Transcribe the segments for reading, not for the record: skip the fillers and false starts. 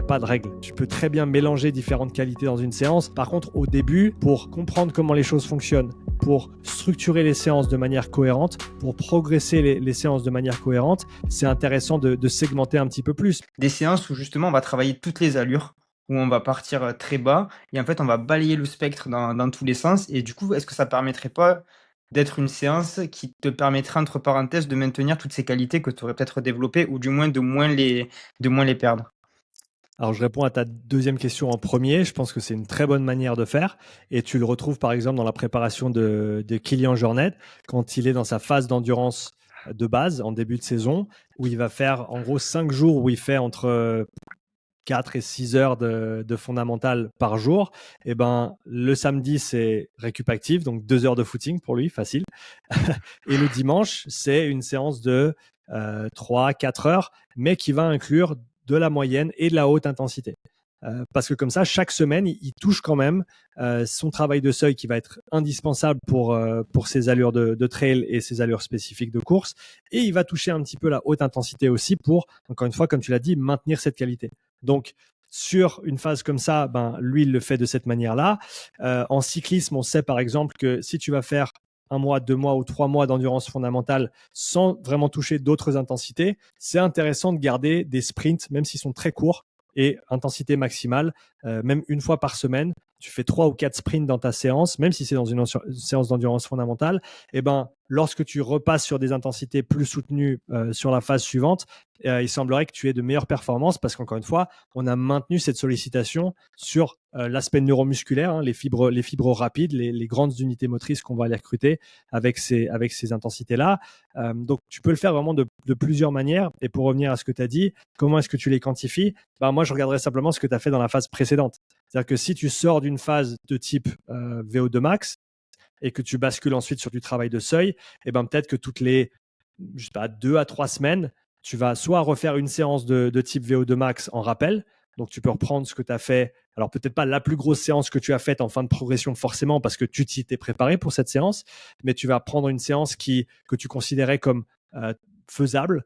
pas de règle. Tu peux très bien mélanger différentes qualités dans une séance. Par contre, au début, pour comprendre comment les choses fonctionnent, pour structurer les séances de manière cohérente, pour progresser les séances de manière cohérente, c'est intéressant de segmenter un petit peu plus. Des séances où justement on va travailler toutes les allures, où on va partir, très bas et en fait on va balayer le spectre dans tous les sens et du coup, est-ce que ça permettrait pas d'être une séance qui te permettrait entre parenthèses de maintenir toutes ces qualités que tu aurais peut-être développées ou du moins de moins les perdre? Alors, je réponds à ta deuxième question en premier. Je pense que c'est une très bonne manière de faire. Et tu le retrouves par exemple dans la préparation de Kylian Jornet, quand il est dans sa phase d'endurance de base en début de saison, où il va faire en gros 5 jours où il fait entre 4 et 6 heures de fondamental par jour. Et ben, le samedi, c'est récup active, donc 2 heures de footing pour lui, facile. Et le dimanche, c'est une séance de 3-4 heures, mais qui va inclure de la moyenne et de la haute intensité. Parce que comme ça, chaque semaine, il touche quand même son travail de seuil qui va être indispensable pour ses allures de trail et ses allures spécifiques de course. Et il va toucher un petit peu la haute intensité aussi pour, encore une fois, comme tu l'as dit, maintenir cette qualité. Donc, sur une phase comme ça, ben, lui, il le fait de cette manière-là. En cyclisme, on sait par exemple que si tu vas faire 1 mois, 2 mois ou 3 mois d'endurance fondamentale sans vraiment toucher d'autres intensités, c'est intéressant de garder des sprints, même s'ils sont très courts, et intensité maximale, même une fois par semaine. Tu fais 3 ou 4 sprints dans ta séance, même si c'est dans une séance d'endurance fondamentale. Et ben, lorsque tu repasses sur des intensités plus soutenues sur la phase suivante, il semblerait que tu aies de meilleures performances parce qu'encore une fois, on a maintenu cette sollicitation sur l'aspect neuromusculaire, hein, les fibres rapides, les grandes unités motrices qu'on va aller recruter avec ces intensités-là. Donc, tu peux le faire vraiment de plusieurs manières. Et pour revenir à ce que tu as dit, comment est-ce que tu les quantifies? Ben, moi, je regarderais simplement ce que tu as fait dans la phase précédente. C'est-à-dire que si tu sors d'une phase de type VO2 max et que tu bascules ensuite sur du travail de seuil, et ben peut-être que toutes les 2 à 3 semaines, tu vas soit refaire une séance de type VO2 max en rappel. Donc, tu peux reprendre ce que tu as fait. Alors, peut-être pas la plus grosse séance que tu as faite en fin de progression forcément parce que tu t'es préparé pour cette séance, mais tu vas prendre une séance que tu considérais comme faisable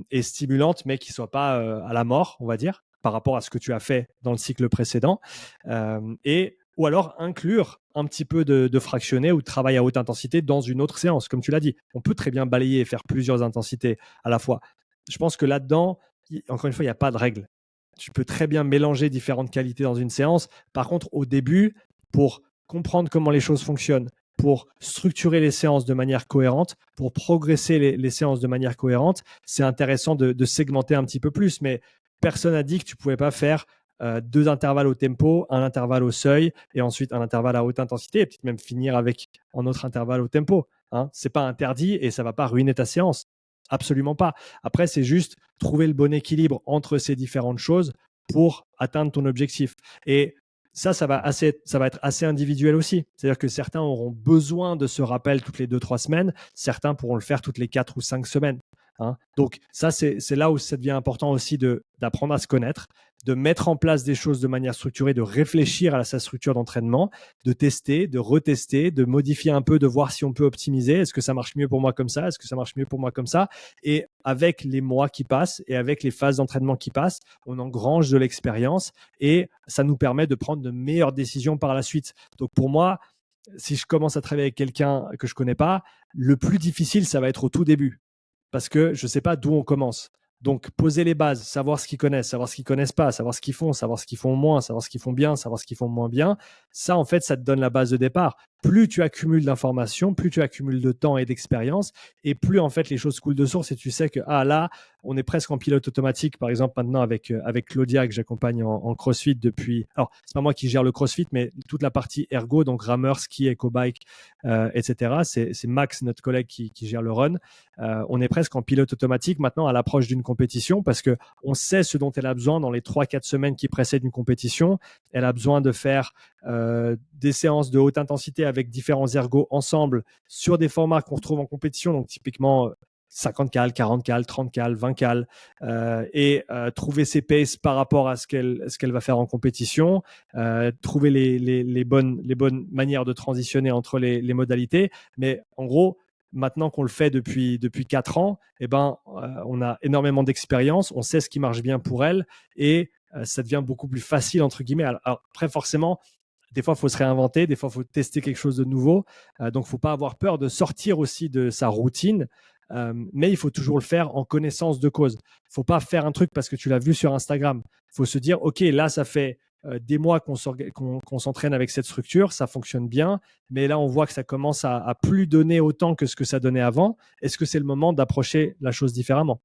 et stimulante, mais qui ne soit pas à la mort, on va dire, par rapport à ce que tu as fait dans le cycle précédent. Ou alors inclure un petit peu de fractionné ou de travail à haute intensité dans une autre séance. Comme tu l'as dit, on peut très bien balayer et faire plusieurs intensités à la fois. Je pense que là-dedans, encore une fois, il n'y a pas de règle. Tu peux très bien mélanger différentes qualités dans une séance. Par contre, au début, pour comprendre comment les choses fonctionnent, pour structurer les séances de manière cohérente, pour progresser les séances de manière cohérente, c'est intéressant de segmenter un petit peu plus. Mais personne n'a dit que tu ne pouvais pas faire 2 intervalles au tempo, un intervalle au seuil et ensuite un intervalle à haute intensité et peut-être même finir avec un autre intervalle au tempo. Hein. Ce n'est pas interdit et ça ne va pas ruiner ta séance. Absolument pas. Après, c'est juste trouver le bon équilibre entre ces différentes choses pour atteindre ton objectif. Et ça va être assez individuel aussi. C'est-à-dire que certains auront besoin de ce rappel toutes les 2-3 semaines, certains pourront le faire toutes les 4 ou 5 semaines. Hein. Donc ça, c'est là où ça devient important aussi d'apprendre à se connaître, de mettre en place des choses de manière structurée, de réfléchir à sa structure d'entraînement, de tester, de retester, de modifier un peu, de voir si on peut optimiser. Est-ce que ça marche mieux pour moi comme ça? Est-ce que ça marche mieux pour moi comme ça? Et avec les mois qui passent et avec les phases d'entraînement qui passent, on engrange de l'expérience et ça nous permet de prendre de meilleures décisions par la suite. Donc pour moi, si je commence à travailler avec quelqu'un que je connais pas, le plus difficile, ça va être au tout début parce que je ne sais pas d'où on commence. Donc, poser les bases, savoir ce qu'ils connaissent, savoir ce qu'ils ne connaissent pas, savoir ce qu'ils font moins, savoir ce qu'ils font bien, savoir ce qu'ils font moins bien. Ça, en fait, ça te donne la base de départ. Plus tu accumules d'informations, plus tu accumules de temps et d'expérience, et plus, en fait, les choses coulent de source et tu sais que, là, on est presque en pilote automatique. Par exemple, maintenant, avec Claudia, que j'accompagne en CrossFit depuis... Alors, c'est pas moi qui gère le CrossFit, mais toute la partie ergo, donc rameur, ski, éco-bike, etc. C'est Max, notre collègue, qui gère le run. On est presque en pilote automatique maintenant à l'approche d'une compétition parce qu'on sait ce dont elle a besoin dans les 3-4 semaines qui précèdent une compétition. Elle a besoin de faire des séances de haute intensité avec différents ergos ensemble sur des formats qu'on retrouve en compétition, donc typiquement 50 cales, 40 cales, 30 cales, 20 cales, et trouver ses paces par rapport à ce qu'elle va faire en compétition, trouver les bonnes manières de transitionner entre les modalités. Mais en gros, maintenant qu'on le fait depuis 4 ans, on a énormément d'expérience, on sait ce qui marche bien pour elle et ça devient beaucoup plus facile, entre guillemets. Alors après, forcément, des fois, il faut se réinventer, des fois, il faut tester quelque chose de nouveau. Donc, il ne faut pas avoir peur de sortir aussi de sa routine, mais il faut toujours le faire en connaissance de cause. Il ne faut pas faire un truc parce que tu l'as vu sur Instagram. Il faut se dire, OK, là, ça fait des mois qu'on s'entraîne avec cette structure, ça fonctionne bien, mais là, on voit que ça commence à plus donner autant que ce que ça donnait avant. Est-ce que c'est le moment d'approcher la chose différemment?